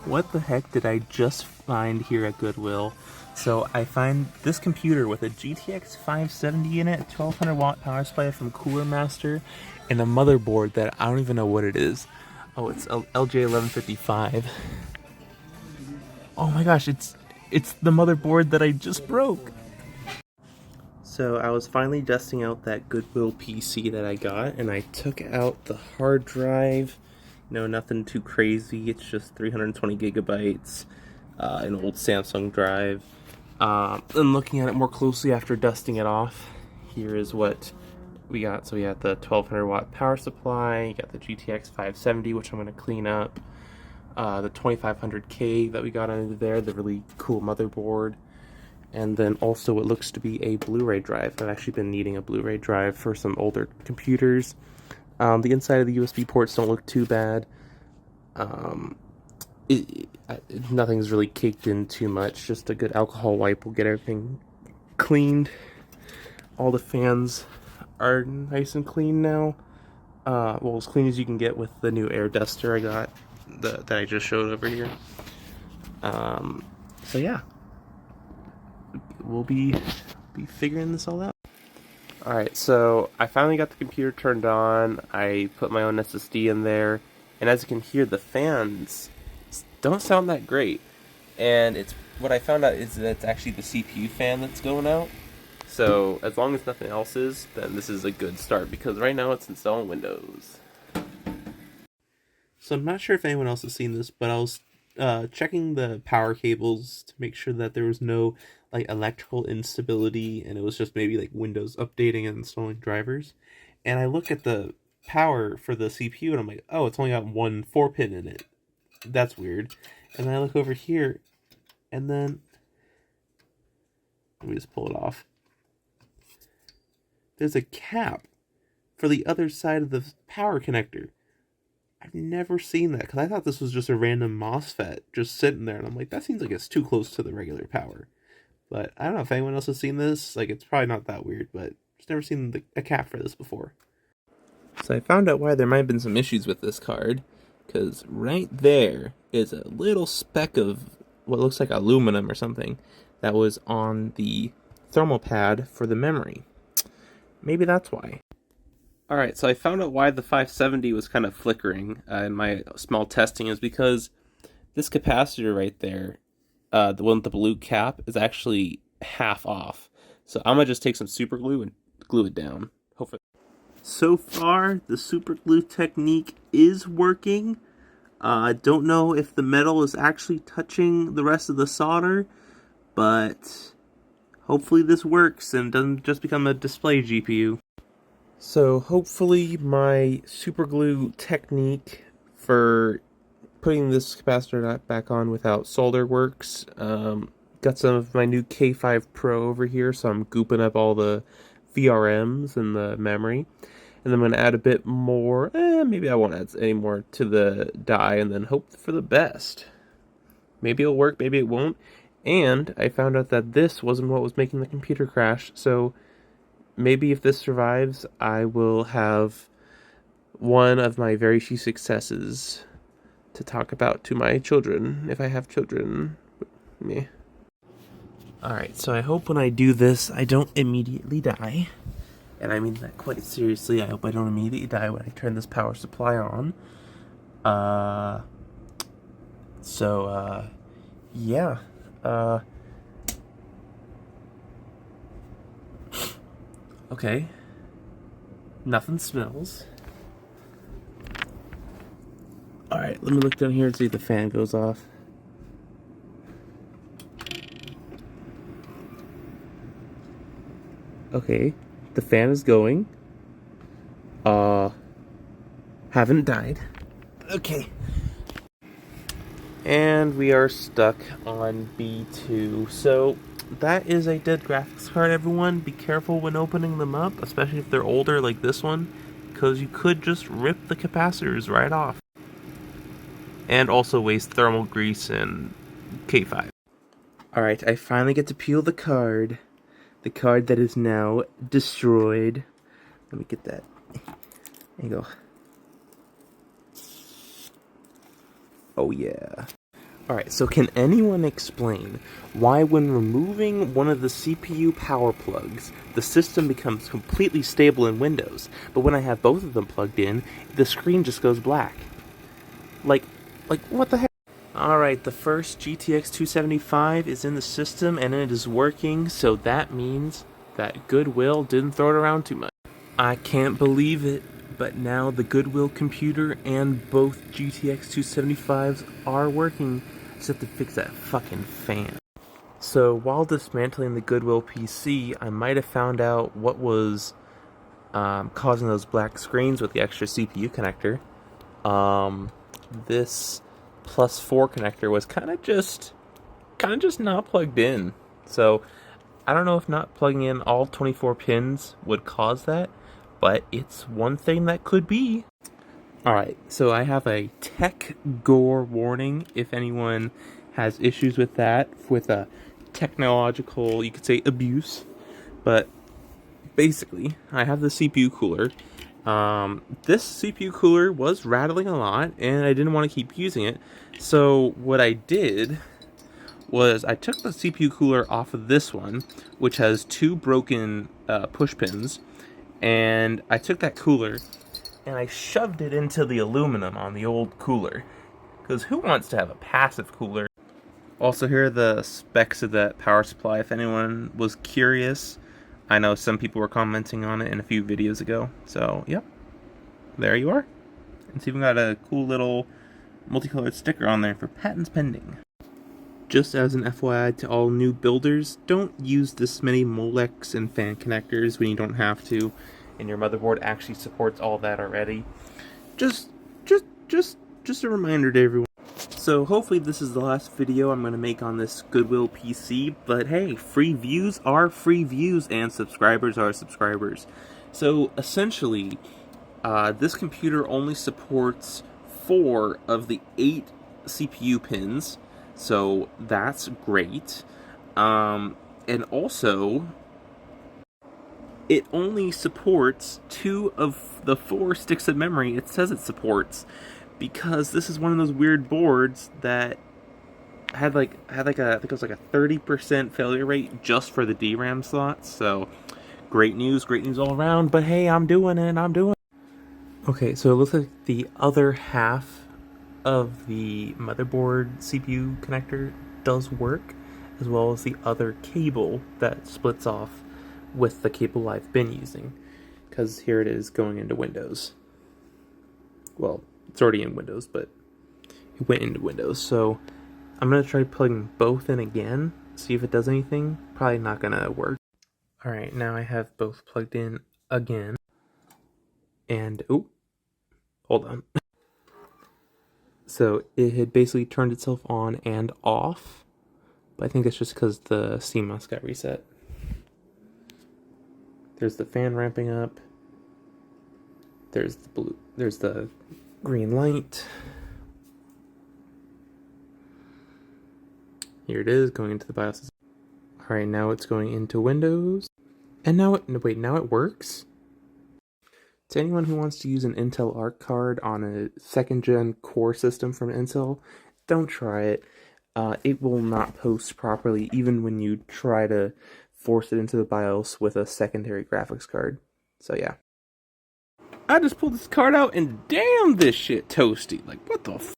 What the heck did I just find here at Goodwill? So I find this computer with a GTX 570 in it, 1200 watt power supply from Cooler Master, and a motherboard that I don't even know what it is. Oh, it's LJ1155. Oh my gosh, it's the motherboard that I just broke. So I was finally dusting out that Goodwill PC that I got, and I took out the hard drive. No, nothing too crazy. It's just 320 gigabytes, an old Samsung drive. And looking at it more closely after dusting it off, here is what we got. So we got the 1200 watt power supply, you got the GTX 570, which I'm going to clean up, the 2500K that we got under there, the really cool motherboard, and then also what looks to be a Blu-ray drive. I've actually been needing a Blu-ray drive for some older computers. The inside of the USB ports don't look too bad. Nothing's really caked in too much. Just a good alcohol wipe will get everything cleaned. All the fans are nice and clean now. Well, as clean as you can get with the new air duster I got, that I just showed over here. So yeah, we'll be figuring this all out. Alright, so I finally got the computer turned on. I put my own SSD in there, and as you can hear, the fans don't sound that great. And it's what I found out is that it's actually the CPU fan that's going out. So as long as nothing else is, then this is a good start, because right now it's installing Windows. So I'm not sure if anyone else has seen this, but I was checking the power cables to make sure that there was no like electrical instability, and it was just maybe like Windows updating and installing drivers. And I look at the power for the CPU and I'm like, oh, it's only got one 4-pin in it. That's weird. And then I look over here, and then let me just pull it off. There's a cap for the other side of the power connector. I've never seen that, because I thought this was just a random MOSFET just sitting there, and I'm like, that seems like it's too close to the regular power. But I don't know if anyone else has seen this. Like, it's probably not that weird, but just never seen a cap for this before. So I found out why there might have been some issues with this card, because right there is a little speck of what looks like aluminum or something that was on the thermal pad for the memory. Maybe that's why. Alright, so I found out why the 570 was kind of flickering in my small testing is because this capacitor right there, the one with the blue cap, is actually half off. So I'm going to just take some super glue and glue it down. Hopefully. So far, the super glue technique is working. I don't know if the metal is actually touching the rest of the solder, but hopefully this works and doesn't just become a display GPU. So hopefully my super glue technique for putting this capacitor back on without solder works. Got some of my new K5 Pro over here, so I'm gooping up all the VRMs and the memory. And then I'm going to add a bit more, maybe I won't add any more to the die, and then hope for the best. Maybe it'll work, maybe it won't. And I found out that this wasn't what was making the computer crash, so maybe if this survives, I will have one of my very few successes to talk about to my children, if I have children. Me. Alright, so I hope when I do this, I don't immediately die. And I mean that quite seriously. I hope I don't immediately die when I turn this power supply on. Yeah. Okay. Nothing smells. Alright, let me look down here and see if the fan goes off. Okay, the fan is going. Haven't died. Okay. And we are stuck on B2. So that is a dead graphics card, everyone. Be careful when opening them up, especially if they're older like this one, because you could just rip the capacitors right off. And also waste thermal grease and K5. Alright, I finally get to peel the card. The card that is now destroyed. Let me get that. There you go. Oh yeah. Alright, so can anyone explain why when removing one of the CPU power plugs, the system becomes completely stable in Windows, but when I have both of them plugged in, the screen just goes black? Like what the heck? Alright, the first GTX 275 is in the system and it is working, so that means that Goodwill didn't throw it around too much. I can't believe it, but now the Goodwill computer and both GTX 275s are working. I just have to fix that fucking fan. So while dismantling the Goodwill PC, I might have found out what was causing those black screens with the extra CPU connector. This +4 connector was kind of just not plugged in. So I don't know if not plugging in all 24 pins would cause that, but it's one thing that could be. Alright, so I have a tech gore warning if anyone has issues with that, with a technological, you could say, abuse. But basically, I have the CPU cooler. This CPU cooler was rattling a lot, and I didn't want to keep using it. So what I did was I took the CPU cooler off of this one, which has 2 broken push pins, and I took that cooler and I shoved it into the aluminum on the old cooler. Because who wants to have a passive cooler? Also, here are the specs of that power supply if anyone was curious. I know some people were commenting on it in a few videos ago. So, yep. There you are. It's even got a cool little multicolored sticker on there for patents pending. Just as an FYI to all new builders, don't use this many Molex and fan connectors when you don't have to, and your motherboard actually supports all that already. Just a reminder to everyone. So hopefully this is the last video I'm going to make on this Goodwill PC, but hey, free views are free views and subscribers are subscribers. So essentially, this computer only supports 4 of the 8 CPU pins, so that's great. And also, it only supports 2 of the 4 sticks of memory it says it supports, because this is one of those weird boards that had like I think it was like a 30% failure rate just for the DRAM slots. So great news all around. But hey, I'm doing it. Okay, so it looks like the other half of the motherboard CPU connector does work, as well as the other cable that splits off with the cable I've been using, because here it is going into Windows. Well, it's already in Windows, but it went into Windows. So I'm going to try plugging both in again, see if it does anything. Probably not going to work. Alright, now I have both plugged in again. And, oh, hold on. So it had basically turned itself on and off. But I think that's just because the CMOS got reset. There's the fan ramping up. There's the green light. Here it is, going into the BIOS. Alright, now it's going into Windows. And now it works? To anyone who wants to use an Intel Arc card on a 2nd gen core system from Intel, don't try it. It will not post properly even when you try to force it into the BIOS with a secondary graphics card. So yeah. I just pulled this card out and damn, this shit toasty. Like, what the f?